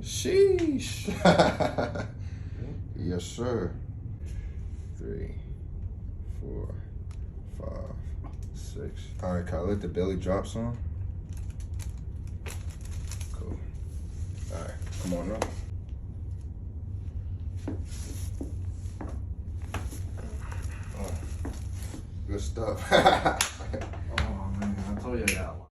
Sheesh. Yes, sir. 3, 4, 5, 6. All right, can I let the belly drop some? Cool. All right, come on up. Oh, good stuff. Oh man, I told you I got